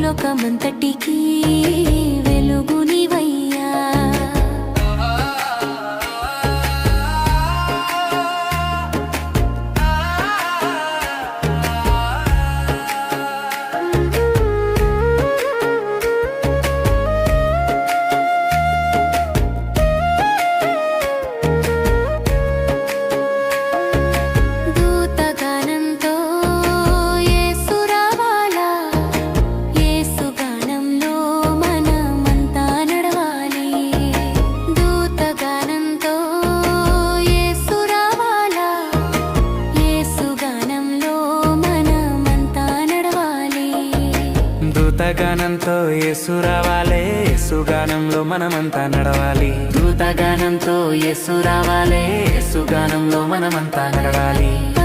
లోకమంతటికి వెలుగు నీవయ్యా. దూతగానంతో యేసు రావాలే, యేసు గానంలో మనమంతా నడవాలి. దూతగానంతో యేసు రావాలే, యేసు గానంలో మనమంతా నడవాలి.